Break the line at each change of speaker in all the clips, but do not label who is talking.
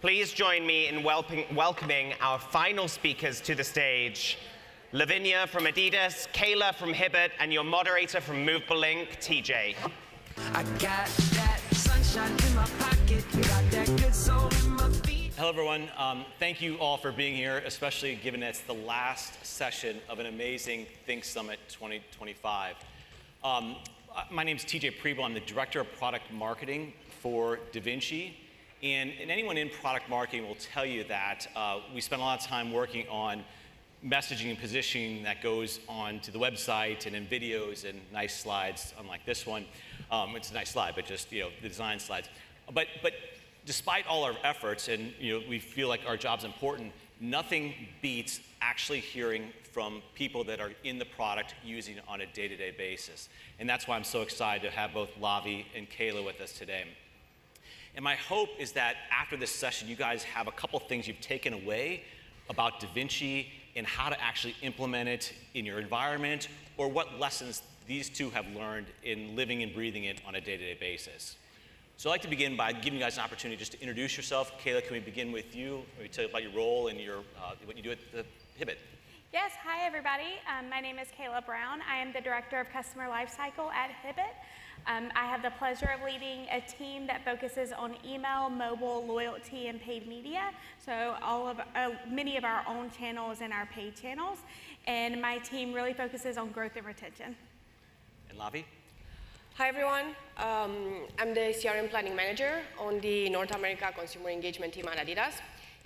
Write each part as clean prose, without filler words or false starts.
Please join me in welcoming our final speakers to the stage. Lavinia from Adidas, Kayla from Hibbett, and your moderator from Movable Inc., TJ.
I got that sunshine in my pocket, got that good soul in my feet.
Hello everyone, thank you all for being here, especially given that it's the last session of an amazing Think Summit 2025. My name is TJ Preble. I'm the Director of Product Marketing for Vinci. And anyone in product marketing will tell you that we spend a lot of time working on messaging and positioning that goes on to the website and in videos and nice slides, unlike this one. It's a nice slide, but just the design slides. But despite all our efforts, and we feel like our job's important, nothing beats actually hearing from people that are in the product using it on a day-to-day basis. And that's why I'm so excited to have both Lavi and Kayla with us today. And my hope is that after this session, you guys have a couple things you've taken away about Vinci and how to actually implement it in your environment, or what lessons these two have learned in living and breathing it on a day-to-day basis. So I'd like to begin by giving you guys an opportunity just to introduce yourself. Kayla, can we begin with you? Maybe tell you about your role and what you do at the Hibbett.
Yes, hi everybody. My name is Kayla Brown. I am the Director of Customer Lifecycle at Hibbett. I have the pleasure of leading a team that focuses on email, mobile, loyalty, and paid media. So many of our own channels and our paid channels. And my team really focuses on growth and retention.
And Lavi?
Hi everyone. I'm the CRM Planning Manager on the North America Consumer Engagement team at Adidas.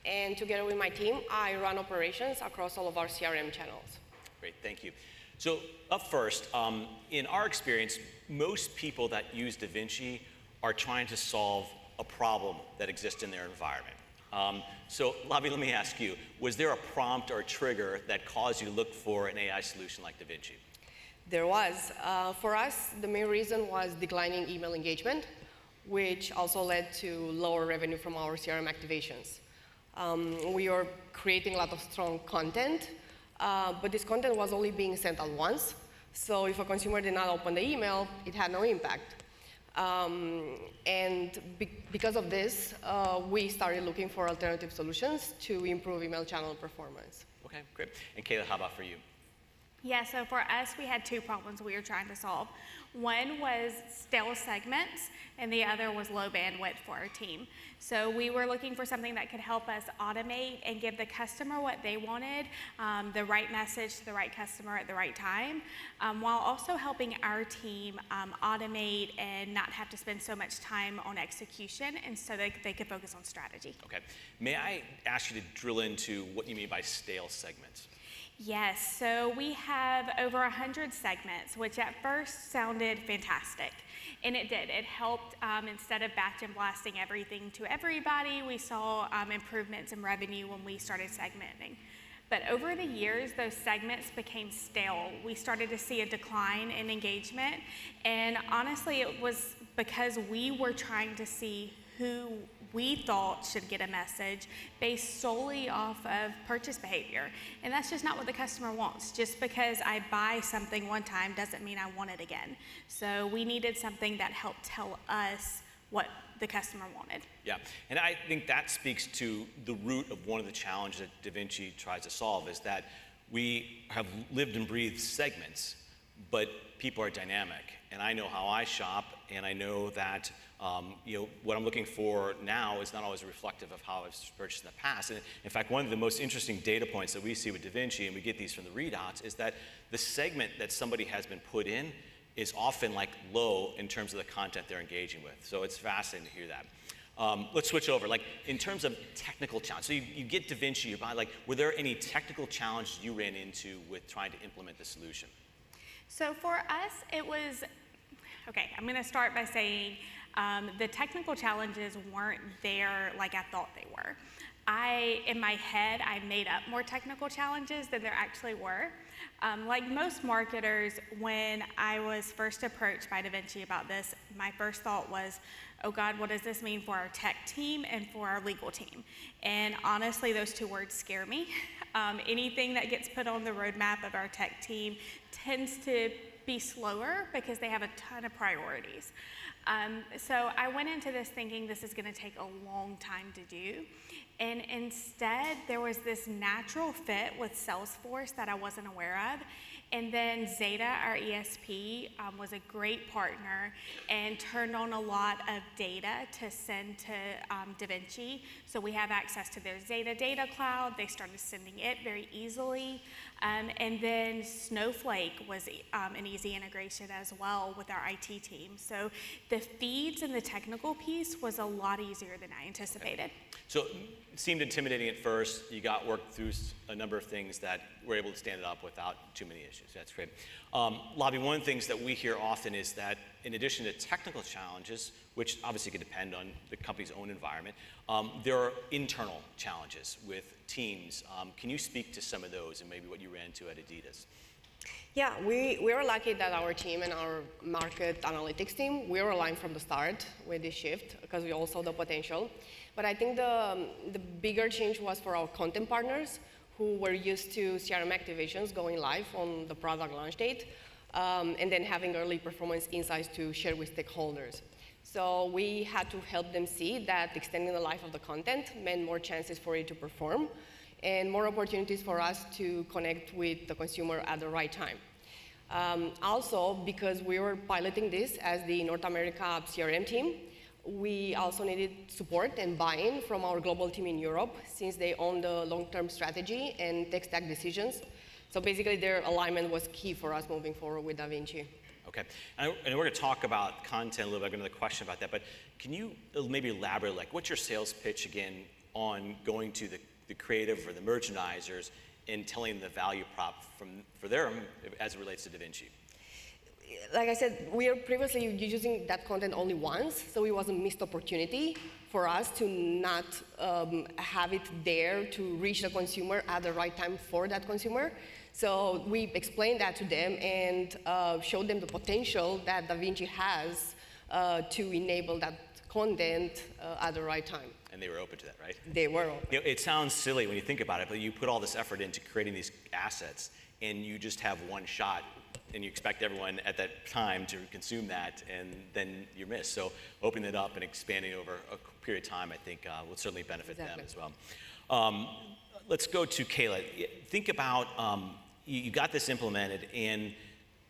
And together with my team, I run operations across all of our CRM channels.
Great, thank you. So up first, in our experience, most people that use Vinci are trying to solve a problem that exists in their environment. So Lavi, let me ask you, was there a prompt or a trigger that caused you to look for an AI solution like Vinci?
There was. For us, the main reason was declining email engagement, which also led to lower revenue from our CRM activations. We are creating a lot of strong content, but this content was only being sent at once. So if a consumer did not open the email, it had no impact. Because of this, we started looking for alternative solutions to improve email channel performance.
Okay, great. And Kayla, how about for you?
Yeah, so for us, we had two problems we were trying to solve. One was stale segments, and the other was low bandwidth for our team. So we were looking for something that could help us automate and give the customer what they wanted, the right message to the right customer at the right time, while also helping our team automate and not have to spend so much time on execution, and so they could focus on strategy.
Okay. May I ask you to drill into what you mean by stale segments?
Yes, so we have over 100 segments, which at first sounded fantastic. And it did. It helped, instead of batch and blasting everything to everybody, we saw improvements in revenue when we started segmenting. But over the years, those segments became stale. We started to see a decline in engagement. And honestly, it was because we were trying to see who we thought should get a message based solely off of purchase behavior. And that's just not what the customer wants. Just because I buy something one time doesn't mean I want it again. So we needed something that helped tell us what the customer wanted.
Yeah, and I think that speaks to the root of one of the challenges that Vinci tries to solve, is that we have lived and breathed segments, but people are dynamic. And I know how I shop, and I know that what I'm looking for now is not always reflective of how I've purchased in the past. And in fact, one of the most interesting data points that we see with Vinci, and we get these from the readouts, is that the segment that somebody has been put in is often like low in terms of the content they're engaging with. So it's fascinating to hear that. Let's switch over. Like in terms of technical challenges, so you get Vinci, you buy, like, were there any technical challenges you ran into with trying to implement the solution?
So for us, it was, okay, I'm gonna start by saying the technical challenges weren't there like I thought they were. In my head, I made up more technical challenges than there actually were. Like most marketers, when I was first approached by Vinci about this, my first thought was, oh God, what does this mean for our tech team and for our legal team? And honestly, those two words scare me. Anything that gets put on the roadmap of our tech team tends to be slower because they have a ton of priorities. So I went into this thinking this is going to take a long time to do. And instead, there was this natural fit with Salesforce that I wasn't aware of. And then Zeta, our ESP, was a great partner and turned on a lot of data to send to Da Vinci. So we have access to their Zeta data cloud. They started sending it very easily. And then Snowflake was an easy integration as well with our IT team. So the feeds and the technical piece was a lot easier than I anticipated.
So it seemed intimidating at first. You got worked through a number of things that were able to stand it up without too many issues. That's great. Lavi, one of the things that we hear often is that in addition to technical challenges, which obviously could depend on the company's own environment, there are internal challenges with teams. Can you speak to some of those and maybe what you ran into at Adidas?
Yeah, we were lucky that our team and our market analytics team, we were aligned from the start with this shift because we all saw the potential. But I think the bigger change was for our content partners who were used to CRM activations going live on the product launch date and then having early performance insights to share with stakeholders. So we had to help them see that extending the life of the content meant more chances for it to perform and more opportunities for us to connect with the consumer at the right time. Also, because we were piloting this as the North America CRM team, we also needed support and buy-in from our global team in Europe, since they own the long-term strategy and tech stack decisions. So basically, their alignment was key for us moving forward with Da Vinci.
Okay, and we're going to talk about content a little bit. I've got another question about that, but can you maybe elaborate, like, what's your sales pitch again on going to the creative or the merchandisers and telling the value prop for them as it relates to Da Vinci?
Like I said, we are previously using that content only once, so it was a missed opportunity for us to not have it there to reach the consumer at the right time for that consumer. So we explained that to them and showed them the potential that Da Vinci has to enable that content at the right time.
And they were open to that, right?
They were open.
You know, it sounds silly when you think about it, but you put all this effort into creating these assets, and you just have one shot, and you expect everyone at that time to consume that, and then you're missed. So opening it up and expanding over a period of time, I think, will certainly benefit them as well. Let's go to Kayla. Think about, you got this implemented, and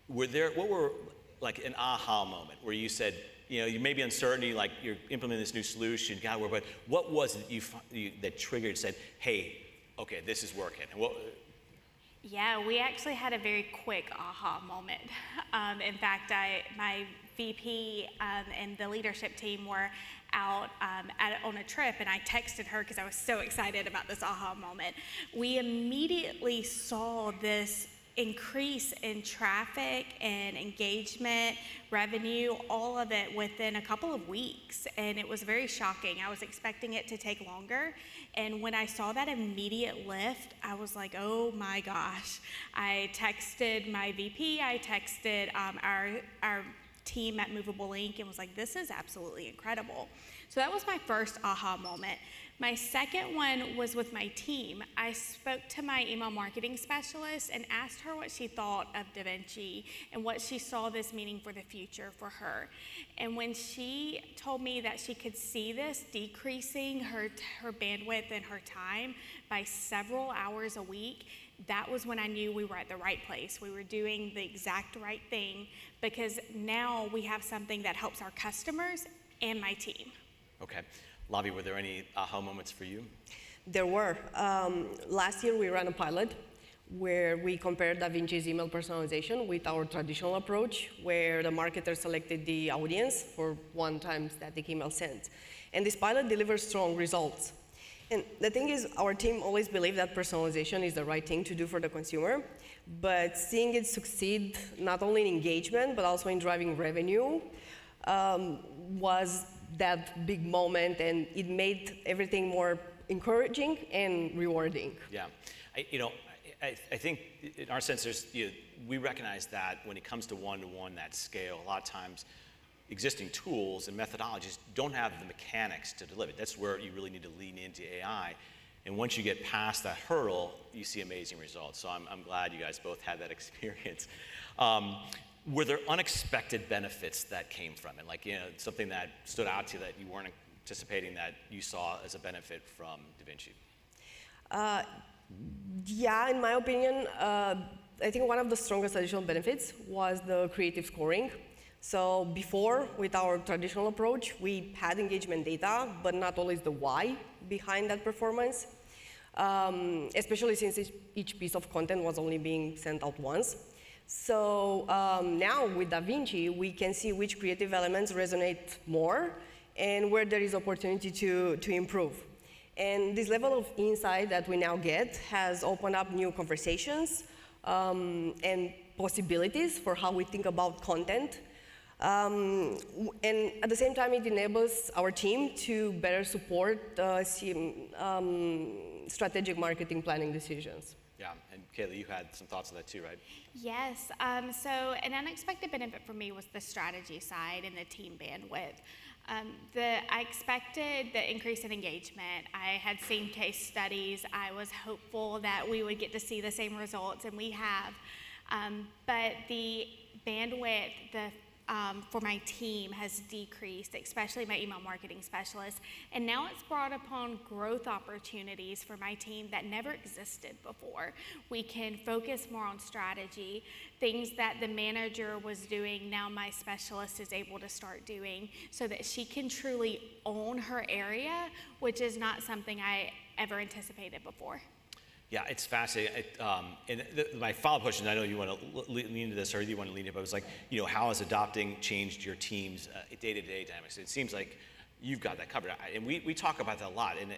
what were like an aha moment where you said, you know, you may be uncertainty, like you're implementing this new solution, got to work, but what was it that triggered, said, hey, okay, this is working? And
Yeah, we actually had a very quick aha moment. In fact, my VP and the leadership team were out on a trip, and I texted her because I was so excited about this aha moment. We immediately saw this increase in traffic and engagement, revenue, all of it within a couple of weeks, and it was very shocking. I was expecting it to take longer, and when I saw that immediate lift, I was like, oh my gosh. I texted my VP, I texted our team at Movable and was like, this is absolutely incredible. So that was my first aha moment. My second one was with my team. I spoke to my email marketing specialist and asked her what she thought of Da Vinci and what she saw this meaning for the future for her. And when she told me that she could see this decreasing her bandwidth and her time by several hours a week, that was when I knew we were at the right place. We were doing the exact right thing, because now we have something that helps our customers and my team.
Okay. Lavi, were there any aha moments for you?
There were. Last year we ran a pilot where we compared Da Vinci's email personalization with our traditional approach, where the marketer selected the audience for one-time static email sends. And this pilot delivered strong results. And the thing is, our team always believed that personalization is the right thing to do for the consumer, but seeing it succeed not only in engagement, but also in driving revenue was that big moment, and it made everything more encouraging and rewarding.
Yeah, I think in our sense, we recognize that when it comes to one-to-one, that scale, a lot of times existing tools and methodologies don't have the mechanics to deliver. That's where you really need to lean into AI. And once you get past that hurdle, you see amazing results. So I'm glad you guys both had that experience. were there unexpected benefits that came from it? Like, something that stood out to you that you weren't anticipating that you saw as a benefit from DaVinci?
Yeah, in my opinion, I think one of the strongest additional benefits was the creative scoring. So before, with our traditional approach, we had engagement data, but not always the why behind that performance, especially since each piece of content was only being sent out once. So now with DaVinci, we can see which creative elements resonate more and where there is opportunity to improve. And this level of insight that we now get has opened up new conversations and possibilities for how we think about content. And at the same time, it enables our team to better support strategic marketing planning decisions.
Yeah, and Kayla, you had some thoughts on that too, right?
Yes, so an unexpected benefit for me was the strategy side and the team bandwidth. I expected the increase in engagement. I had seen case studies. I was hopeful that we would get to see the same results, and we have. But the bandwidth, for my team has decreased, especially my email marketing specialist. And now it's brought upon growth opportunities for my team that never existed before. We can focus more on strategy. Things that the manager was doing, now my specialist is able to start doing so that she can truly own her area, which is not something I ever anticipated before.
Yeah, it's fascinating. My follow-up question, I know you want to lean into this, or you want to lean into it, but it was like, how has adopting changed your team's day-to-day dynamics? It seems like you've got that covered. And we talk about that a lot. And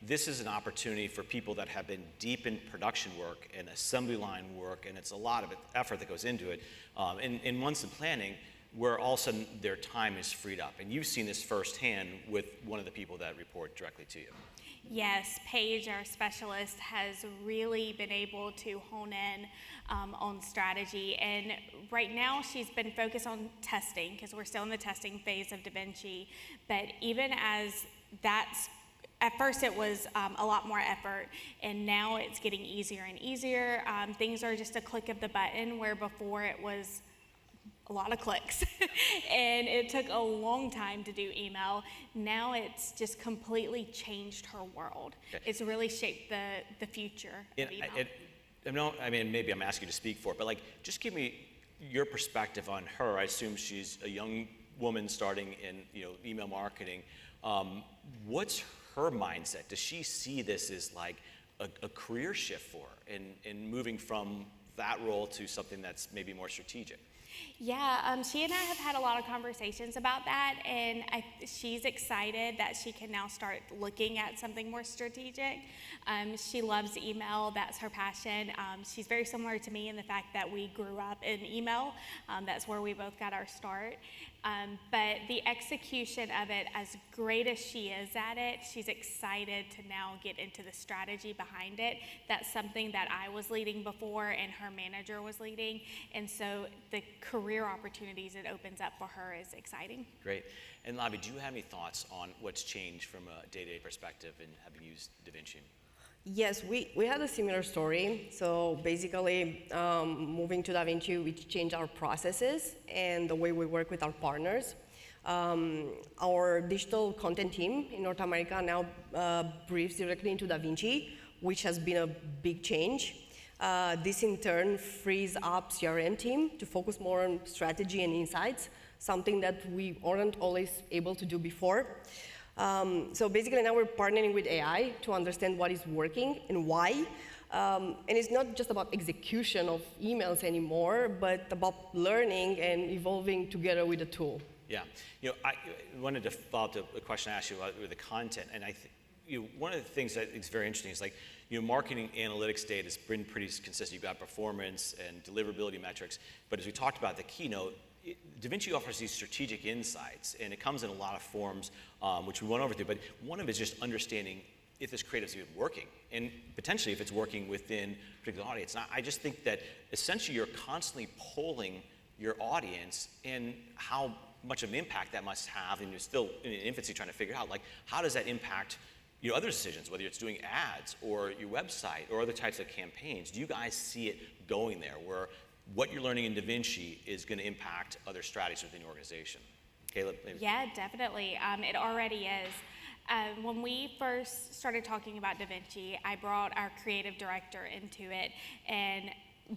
this is an opportunity for people that have been deep in production work and assembly line work, and it's a lot of effort that goes into it. And months in planning, where all of a sudden their time is freed up. And you've seen this firsthand with one of the people that report directly to you.
Yes, Paige, our specialist, has really been able to hone in on strategy. And right now she's been focused on testing because we're still in the testing phase of DaVinci. But even as that's, at first it was a lot more effort, and now it's getting easier and easier. Things are just a click of the button, where before it was a lot of clicks and it took a long time to do email. Now it's just completely changed her world. Okay. It's really shaped the future of email.
I mean, maybe I'm asking you to speak for it, but just give me your perspective on her. I assume she's a young woman starting in email marketing. What's her mindset? Does she see this as like a career shift for her in moving from that role to something that's maybe more strategic?
Yeah, she and I have had a lot of conversations about that, and she's excited that she can now start looking at something more strategic. She loves email, that's her passion. She's very similar to me in the fact that we grew up in email. That's where we both got our start. But the execution of it, as great as she is at it, she's excited to now get into the strategy behind it. That's something that I was leading before and her manager was leading. And so the career opportunities it opens up for her is exciting.
Great. And Lavi, do you have any thoughts on what's changed from a day-to-day perspective in having used DaVinci?
Yes, we had a similar story. So basically, moving to DaVinci, we changed our processes and the way we work with our partners. Our digital content team in North America now briefs directly into DaVinci, which has been a big change. This in turn frees up CRM team to focus more on strategy and insights, something that we weren't always able to do before. So basically now we're partnering with AI to understand what is working and why. And it's not just about execution of emails anymore, but about learning and evolving together with the tool.
Yeah, I wanted to follow up to a question I asked you about with the content, and one of the things that is very interesting is marketing analytics data has been pretty consistent. You've got performance and deliverability metrics, but as we talked about at the keynote, DaVinci offers these strategic insights, and it comes in a lot of forms, which we went over to, but one of it is just understanding if this creative is even working, and potentially if it's working within a particular audience. And I just think that essentially you're constantly polling your audience and how much of an impact that must have, and you're still in infancy trying to figure out, how does that impact your other decisions, whether it's doing ads or your website or other types of campaigns. Do you guys see it going there, where what you're learning in Da Vinci is going to impact other strategies within your organization. Caleb, maybe.
Yeah, definitely. It already is. When we first started talking about Da Vinci, I brought our creative director into it, and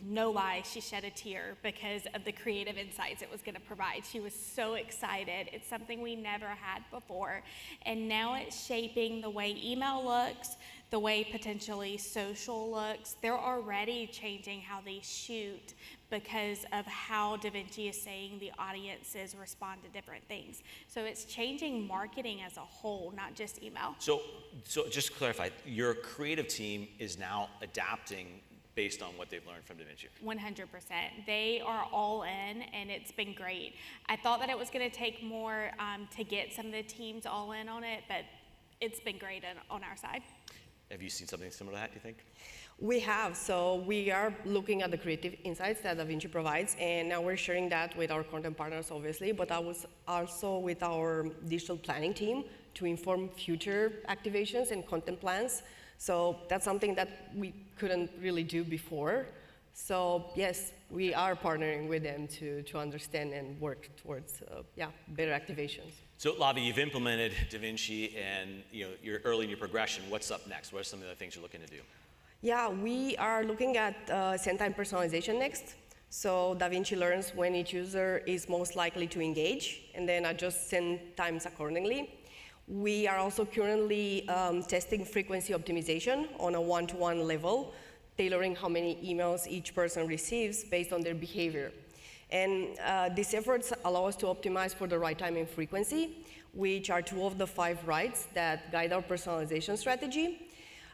no lie, she shed a tear because of the creative insights it was going to provide. She was so excited. It's something we never had before. And now it's shaping the way email looks, the way potentially social looks. They're already changing how they shoot because of how Da Vinci is saying the audiences respond to different things. So it's changing marketing as a whole, not just email.
So just to clarify, your creative team is now adapting based on what they've learned from Da Vinci. 100%.
They are all in, and it's been great. I thought that it was going to take more to get some of the teams all in on it, but it's been great on our side.
Have you seen something similar to that, do you think?
We have. So we are looking at the creative insights that Da Vinci provides, and now we're sharing that with our content partners, obviously, but I was also with our digital planning team to inform future activations and content plans. So that's something that we couldn't really do before. So yes, we are partnering with them to understand and work towards better activations.
So Lavi, you've implemented Da Vinci, and you're early in your progression. What's up next? What are some of the things you're looking to do?
Yeah, we are looking at send time personalization next. So Da Vinci learns when each user is most likely to engage, and then adjusts send times accordingly. We are also currently testing frequency optimization on a one-to-one level, tailoring how many emails each person receives based on their behavior. And these efforts allow us to optimize for the right time and frequency, which are two of the 5 rights that guide our personalization strategy,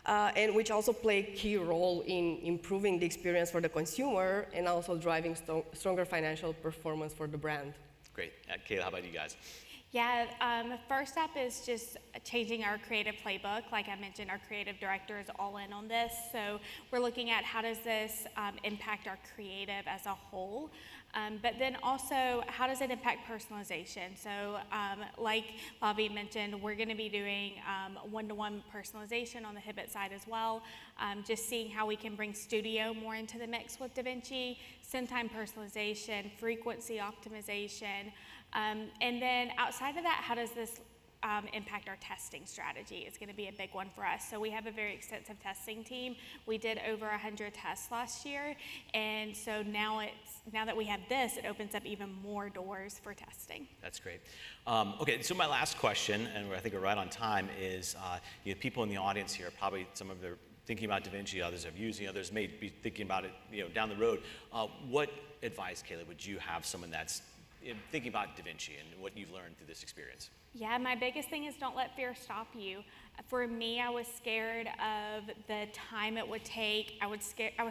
and which also play a key role in improving the experience for the consumer and also driving stronger financial performance for the brand.
Great. Kayla, how about you guys?
Yeah, first step is just changing our creative playbook. Like I mentioned, our creative director is all in on this. So we're looking at how does this impact our creative as a whole. But then also, how does it impact personalization? So like Lavi mentioned, we're going to be doing one-to-one personalization on the Hibbett side as well. Just seeing how we can bring Studio more into the mix with Da Vinci, send time personalization, frequency optimization. And then outside of that, how does this impact our testing strategy? It's going to be a big one for us. So we have a very extensive testing team. We did over 100 tests last year, and so now that we have this, it opens up even more doors for testing.
That's great. Okay, so my last question, and I think we're right on time, is people in the audience here, probably some of them are thinking about Da Vinci, others are using, others may be thinking about it down the road. What advice, Kayla, would you have someone that's thinking about Da Vinci and what you've learned through this experience?
Yeah, my biggest thing is don't let fear stop you. For me, I was scared of the time it would take. I was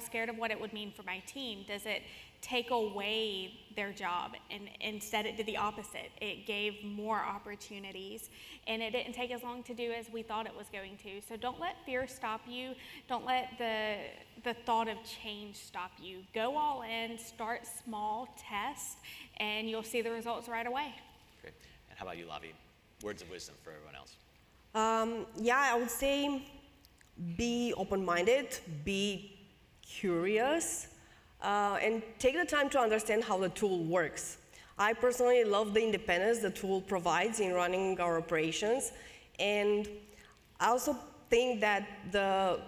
scared of what it would mean for my team. Does it take away their job? And instead it did the opposite. It gave more opportunities, and it didn't take as long to do as we thought it was going to. So don't let fear stop you. Don't let the thought of change stop you. Go all in, start small, test, and you'll see the results right away.
Great. And how about you, Lavi? Words of wisdom for everyone else.
Yeah, I would say be open-minded, be curious, and take the time to understand how the tool works. I personally love the independence the tool provides in running our operations, and I also think that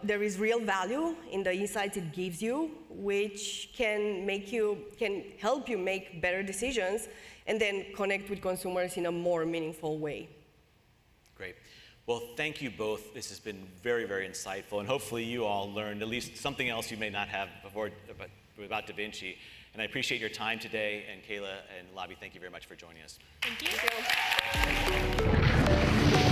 there is real value in the insights it gives you, which can help you make better decisions and then connect with consumers in a more meaningful way.
Great. Well, thank you both. This has been very, very insightful, and hopefully you all learned at least something else you may not have before about Da Vinci. And I appreciate your time today, and Kayla and Lavi, thank you very much for joining us.
Thank you.